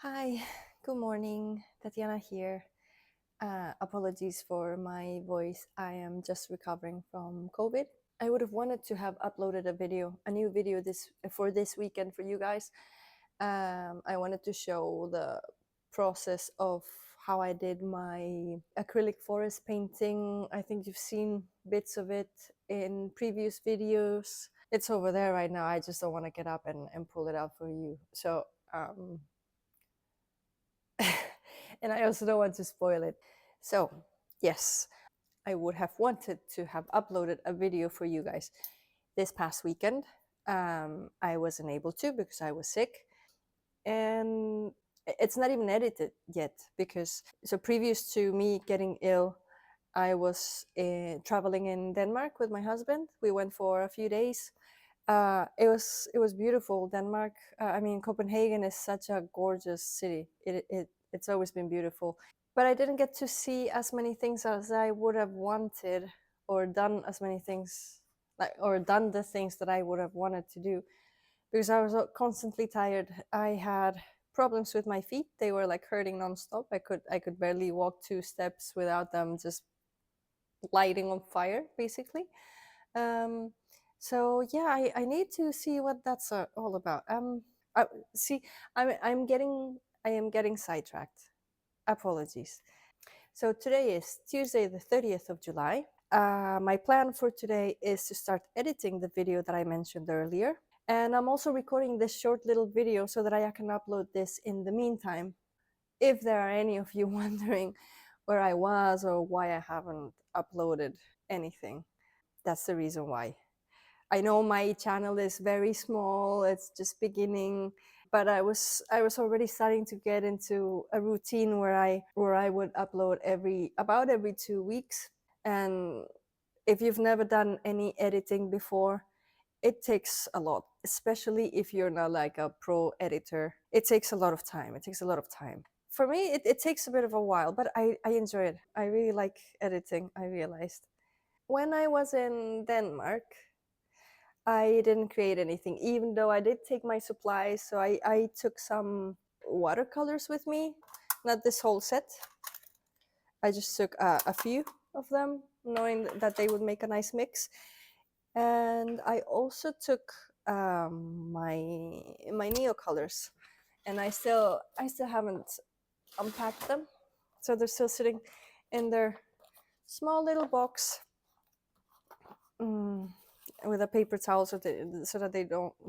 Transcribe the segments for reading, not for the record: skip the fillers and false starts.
Hi, good morning. Tatiana here. Apologies for my voice. I am just recovering from COVID. I would have wanted to have uploaded a new video this weekend for you guys. I wanted to show the process of how I did my acrylic forest painting. I think you've seen bits of it in previous videos. It's over there right now. I just don't want to get up and pull it out for you. So and I also don't want to spoil it. So, yes, I would have wanted to have uploaded a video for you guys this past weekend. I wasn't able to because I was sick, and it's not even edited yet because previous to me getting ill, I was traveling in Denmark with my husband. We went for a few days. It was beautiful. Denmark. I mean, Copenhagen is such a gorgeous city. It's always been beautiful, but I didn't get to see as many things as I would have wanted, or done as many things or done the things that I would have wanted to do because I was constantly tired. I had problems with my feet. They were like hurting nonstop. I could barely walk 2 steps without them just lighting on fire, basically. Um, so yeah, I need to see what that's all about. I, see, I am getting sidetracked. Apologies. So today is Tuesday, the 30th of July. My plan for today is to start editing the video that I mentioned earlier. And I'm also recording this short little video so that I can upload this in the meantime. If there are any of you wondering where I was or why I haven't uploaded anything, that's the reason why. I know my channel is very small, it's just beginning, but I was already starting to get into a routine where I would upload about every 2 weeks. And if you've never done any editing before, it takes a lot, especially if you're not like a pro editor. It takes a lot of time. For me, it takes a bit of a while, but I enjoy it. I really like editing, I realized. When I was in Denmark, I didn't create anything, even though I did take my supplies. So I took some watercolors with me, not this whole set. I just took a few of them, knowing that they would make a nice mix. And I also took my Neo colors, and I still haven't unpacked them, so they're still sitting in their small little box. With a paper towel so that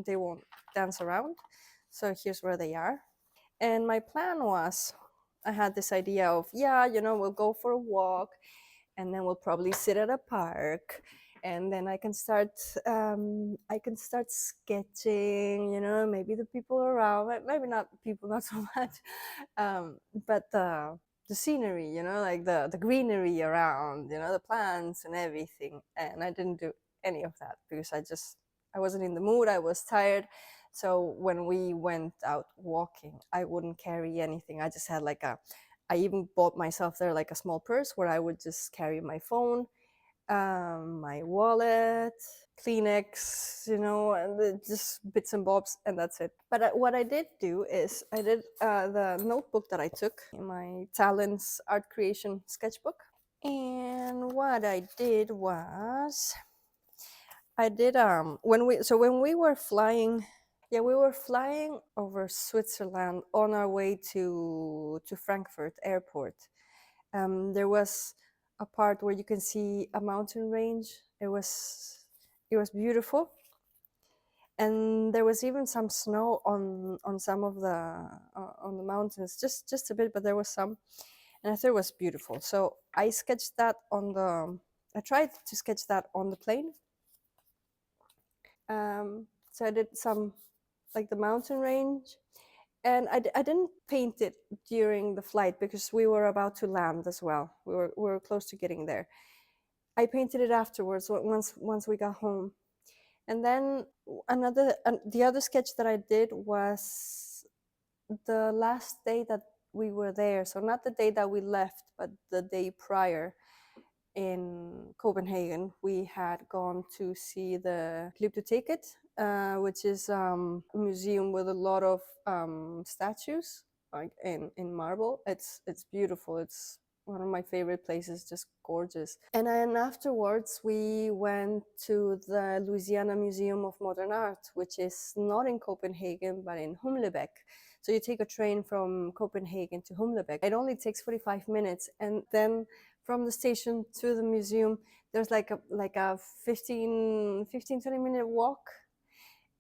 they won't dance around. So here's where they are. And my plan was, I had this idea of, yeah, we'll go for a walk, and then we'll probably sit at a park, and then I can start sketching, maybe the people around, maybe not people, not so much, but the scenery, like the greenery around, the plants and everything. And I didn't do any of that because I wasn't in the mood. I was tired. So when we went out walking, I wouldn't carry anything. I just had I even bought myself there like a small purse where I would just carry my phone, my wallet, Kleenex, and just bits and bobs, and that's it. But what I did do is I did the notebook that I took in my Talents art creation sketchbook. And what I did was I did when we were flying, yeah, we were flying over Switzerland on our way to Frankfurt airport. There was a part where you can see a mountain range. It was beautiful, and there was even some snow on some of the on the mountains, just a bit, but there was some, and I thought it was beautiful. So I sketched that I tried to sketch that on the plane. So I did some like the mountain range, and I didn't paint it during the flight because we were about to land as well. We were close to getting there. I painted it afterwards once we got home. And then the other sketch that I did was the last day that we were there. So not the day that we left, but the day prior in Copenhagen. We had gone to see the Glyptoteket, which is a museum with a lot of statues. like in marble. It's beautiful. It's one of my favorite places, just gorgeous. And then afterwards we went to the Louisiana Museum of Modern Art, which is not in Copenhagen but in Humlebæk. So you take a train from Copenhagen to Humlebæk. It only takes 45 minutes, and then from the station to the museum there's like a 15-20 minute walk.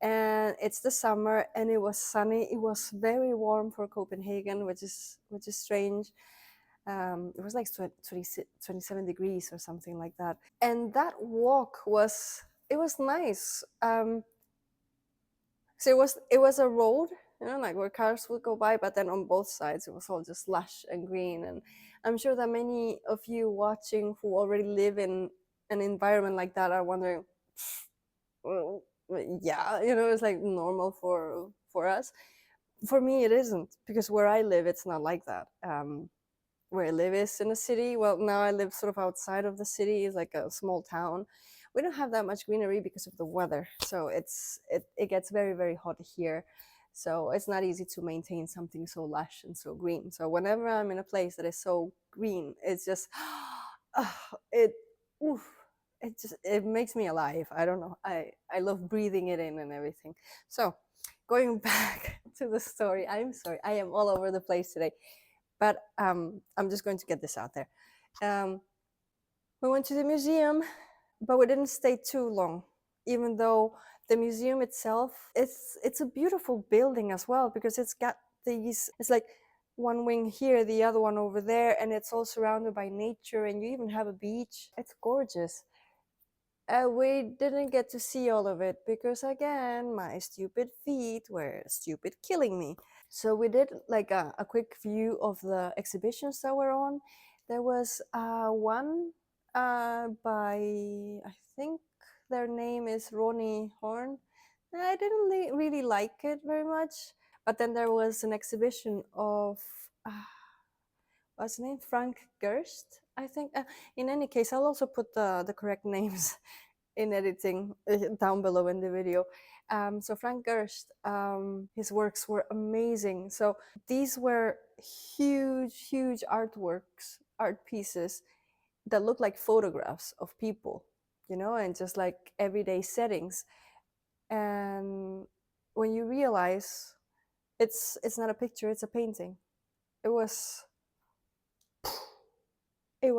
And it's the summer and it was sunny. It was very warm for Copenhagen, which is strange. It was like 27 degrees or something like that. And that walk was nice. So it was a road, like where cars would go by, but then on both sides it was all just lush and green. And I'm sure that many of you watching who already live in an environment like that are wondering, well, yeah, it's like normal for us. For me it isn't, because where I live it's not like that. Where I live is in a city. Well, now I live sort of outside of the city. It's like a small town. We don't have that much greenery because of the weather, so it gets very, very hot here. So it's not easy to maintain something so lush and so green. So whenever I'm in a place that is so green, it's just it oof, it makes me alive. I don't know, I love breathing it in and everything. So going back to the story, I'm sorry, I am all over the place today, but I'm just going to get this out there. We went to the museum, but we didn't stay too long, even though the museum itself, it's a beautiful building as well, because it's got it's like one wing here, the other one over there, and it's all surrounded by nature, and you even have a beach. It's gorgeous. We didn't get to see all of it because, again, my stupid feet were stupid killing me. So we did like a quick view of the exhibitions that were on. There was one by, I think their name is Ronnie Horn. I didn't really like it very much. But then there was an exhibition of, what's his name? Frank Gerst, I think. In any case, I'll also put the correct names in editing down below in the video. So Frank Gerst, his works were amazing. So these were huge artworks, art pieces that look like photographs of people, and just like everyday settings. And when you realize it's not a picture, it's a painting, it was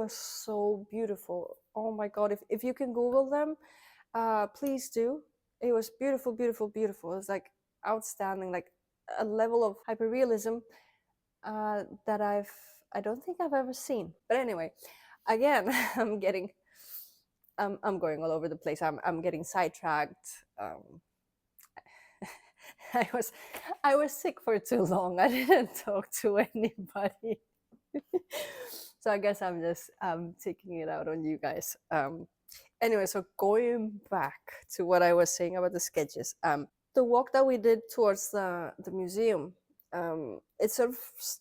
so beautiful. Oh my god, if you can Google them, please do. It was beautiful. It's like outstanding, like a level of hyperrealism that I don't think I've ever seen. But anyway, again, I'm going all over the place. I'm getting sidetracked. I was sick for too long. I didn't talk to anybody. So I guess I'm just taking it out on you guys. Anyway, so going back to what I was saying about the sketches, the walk that we did towards the museum, it sort of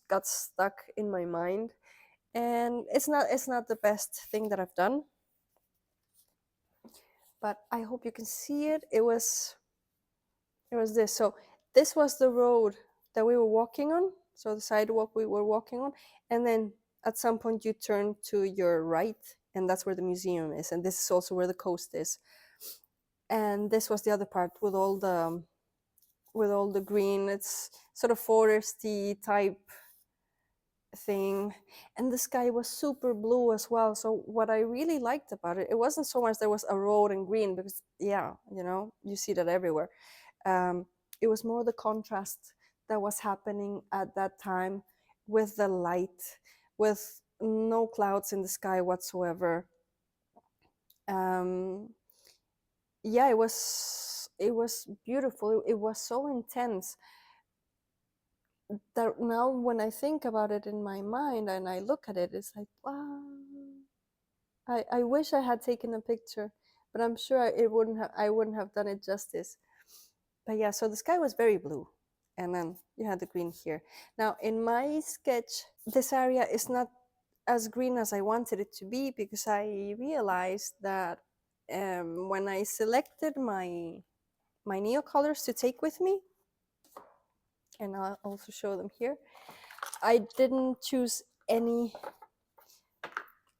got stuck in my mind, and it's not the best thing that I've done, but I hope you can see it. It was this. So this was the road that we were walking on, so the sidewalk we were walking on, and then at some point you turn to your right, and that's where the museum is, and this is also where the coast is. And this was the other part with all the green. It's sort of foresty type thing, and the sky was super blue as well. So what I really liked about it wasn't so much there was a road and green, because you see that everywhere. It was more the contrast that was happening at that time, with the light, with no clouds in the sky whatsoever. Yeah, it was beautiful. It was so intense that now when I think about it in my mind and I look at it, it's like, wow. I wish I had taken a picture, but I'm sure I wouldn't have done it justice. But yeah, so the sky was very blue, and then you had the green here. Now in my sketch, this area is not as green as I wanted it to be, because I realized that when I selected my Neo colors to take with me, and I'll also show them here, I didn't choose any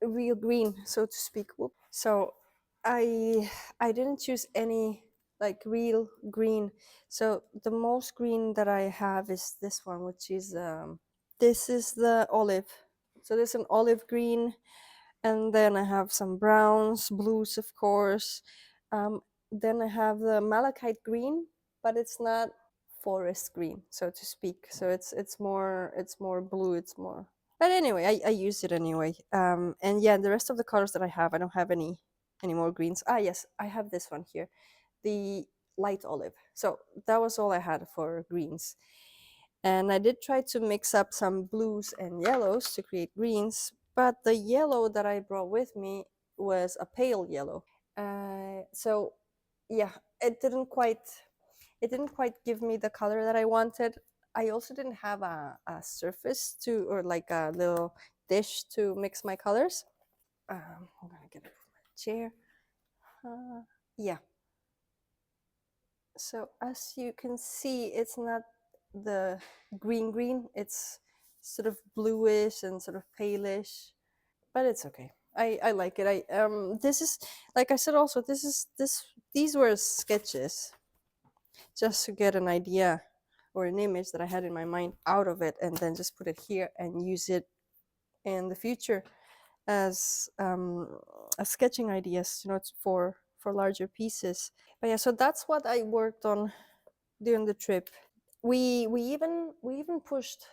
real green, so to speak. Whoop. So I didn't choose any like real green. So the most green that I have is this one, which is this is the olive. So there's an olive green, and then I have some browns, blues, of course. Then I have the malachite green, but it's not forest green, so to speak. So it's more blue. It's more. But anyway, I use it anyway. And yeah, the rest of the colors that I have, I don't have any more greens. Ah, yes, I have this one here, the light olive. So that was all I had for greens. And I did try to mix up some blues and yellows to create greens, but the yellow that I brought with me was a pale yellow. So yeah, it didn't quite give me the color that I wanted. I also didn't have a surface to, or like a little dish to mix my colors. I'm gonna get up from my chair. Yeah. So as you can see, it's not the green. It's sort of bluish and sort of palish, but it's okay. I like it. This is, like I said, also these were sketches just to get an idea or an image that I had in my mind out of it, and then just put it here and use it in the future as sketching ideas, for larger pieces. But yeah, so that's what I worked on during the trip. We even pushed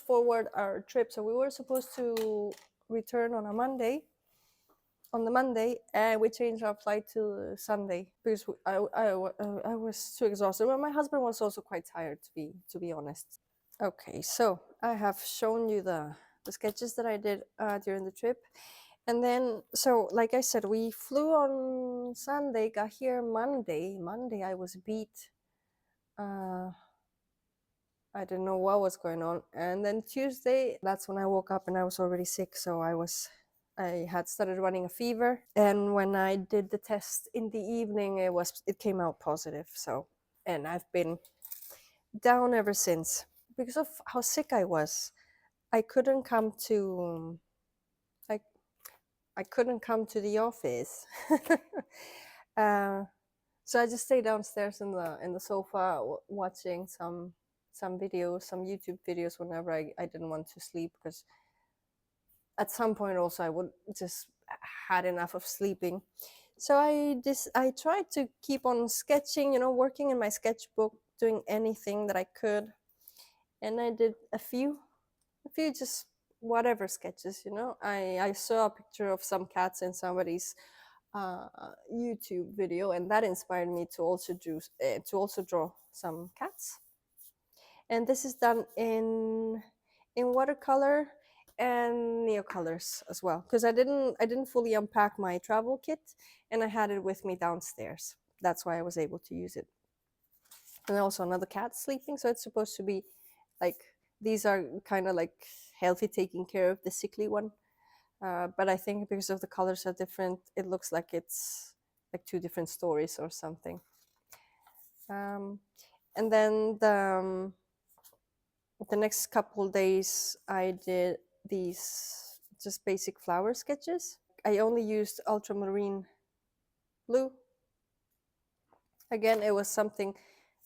forward our trip, so we were supposed to return on the Monday, and we changed our flight to Sunday because I was too exhausted. But my husband was also quite tired, to be honest. Okay, so I have shown you the sketches that I did during the trip, and then, so like I said, we flew on Sunday, got here Monday. Monday I was beat. Uh, I didn't know what was going on, and then Tuesday, that's when I woke up and I was already sick. So I had started running a fever, and when I did the test in the evening, it came out positive. So, and I've been down ever since because of how sick I was. I couldn't come to I I couldn't come to the office. uh, so I just stayed downstairs in the sofa watching some videos, some YouTube videos whenever I didn't want to sleep, because at some point also I would just had enough of sleeping. So I tried to keep on sketching, working in my sketchbook, doing anything that I could, and I did a few just whatever sketches. I saw a picture of some cats in somebody's uh, YouTube video, and that inspired me to also draw some cats. And this is done in watercolor and neocolors as well, because I didn't fully unpack my travel kit, and I had it with me downstairs. That's why I was able to use it. And also another cat sleeping, so it's supposed to be like, these are kind of like healthy, taking care of the sickly one. But I think because of the colors are different, it looks like it's like two different stories or something. And then the next couple days, I did these just basic flower sketches. I only used ultramarine blue. Again, it was something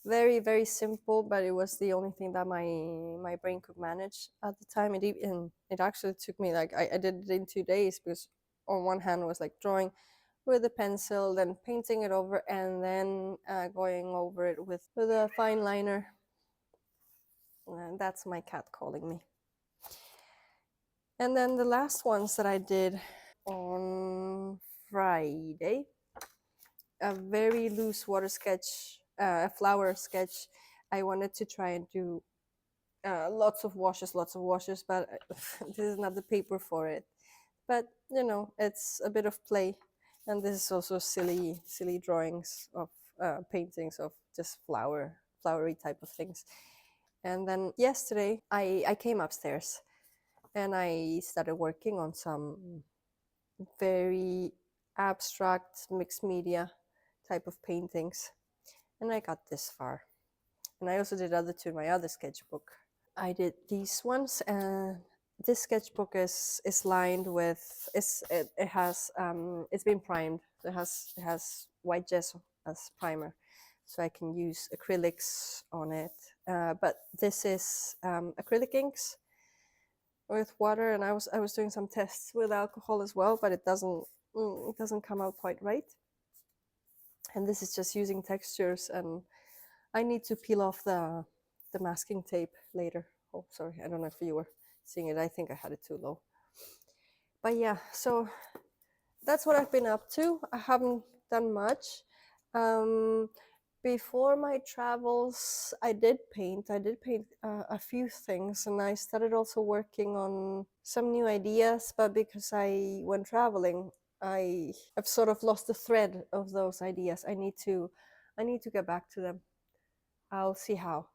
very, very simple, but it was the only thing that my brain could manage at the time. It actually took me, like, I did it in 2 days, because on one hand was like drawing with a pencil, then painting it over, and then going over it with a fine liner. And that's my cat calling me. And then the last ones that I did on Friday, a very loose water sketch, a flower sketch. I wanted to try and do lots of washes, but this is not the paper for it. But it's a bit of play, and this is also silly drawings of paintings of just flowery type of things. And then yesterday, I came upstairs and I started working on some very abstract mixed media type of paintings, and I got this far. And I also did other two in my other sketchbook. I did these ones, and this sketchbook is lined with it has it's been primed. So it has white gesso as primer, so I can use acrylics on it. But this is acrylic inks with water, and I was doing some tests with alcohol as well, but it doesn't come out quite right. And this is just using textures, and I need to peel off the masking tape later. Oh, sorry, I don't know if you were seeing it. I think I had it too low. But yeah, so that's what I've been up to. I haven't done much. Before my travels, I did paint. I did paint a few things, and I started also working on some new ideas. But because I went traveling, I have sort of lost the thread of those ideas. I need to get back to them. I'll see how.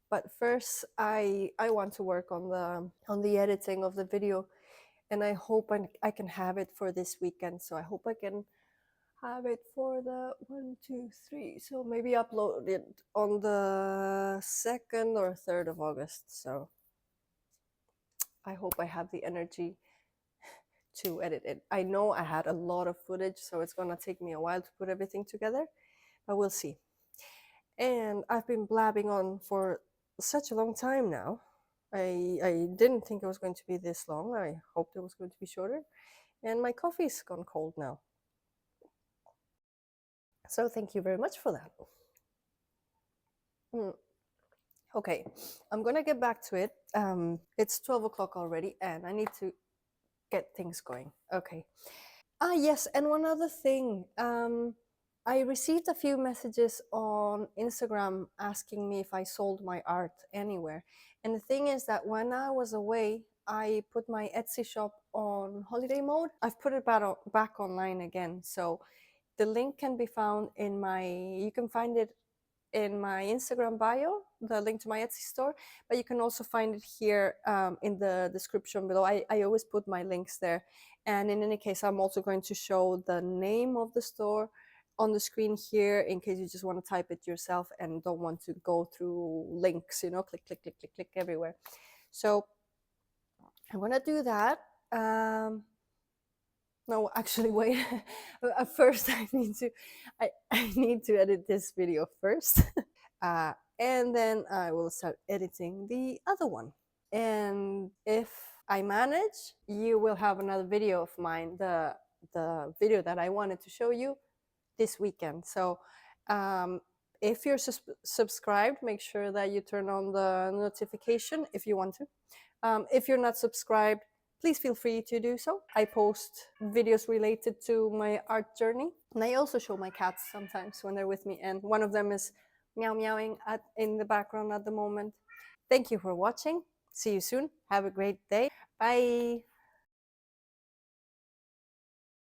But first, I want to work on the editing of the video, and I hope I can have it for this weekend. So I hope I can have it for the 1, 2, 3. So maybe upload it on the 2nd or 3rd of August. So I hope I have the energy to edit it. I know I had a lot of footage, so it's gonna take me a while to put everything together, but we'll see. And I've been blabbing on for such a long time now. I didn't think it was going to be this long. I hoped it was going to be shorter. And my coffee's gone cold now. So thank you very much for that. Okay, I'm gonna get back to it. It's 12 o'clock already, and I need to get things going. Okay. Yes, and one other thing. I received a few messages on Instagram asking me if I sold my art anywhere. And the thing is that when I was away, I put my Etsy shop on holiday mode. I've put it back online again. So the link can be found you can find it in my Instagram bio, the link to my Etsy store, but you can also find it here in the description below. I always put my links there. And in any case, I'm also going to show the name of the store on the screen here in case you just want to type it yourself and don't want to go through links, click, click, click, click, click everywhere. So I'm going to do that. No, actually, wait. First, I need to edit this video first. And then I will start editing the other one. And if I manage, you will have another video of mine, the video that I wanted to show you this weekend. So if you're subscribed, make sure that you turn on the notification if you want to. If you're not subscribed, please feel free to do so. I post videos related to my art journey, and I also show my cats sometimes when they're with me, and one of them is meow meowing in the background at the moment. Thank you for watching. See you soon. Have a great day. Bye.